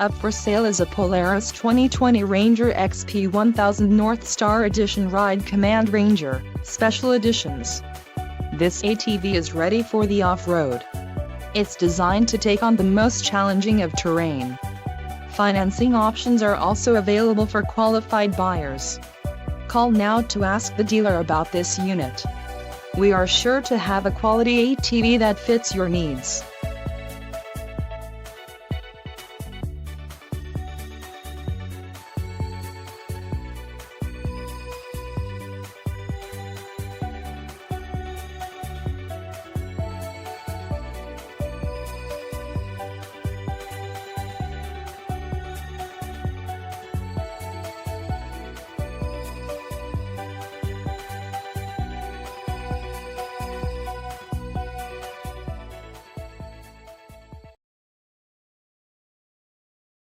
Up for sale is a Polaris 2020 Ranger XP 1000 NorthStar Edition Ride Command Ranger, Special Editions. This ATV is ready for the off-road. It's designed to take on the most challenging of terrain. Financing options are also available for qualified buyers. Call now to ask the dealer about this unit. We are sure to have a quality ATV that fits your needs.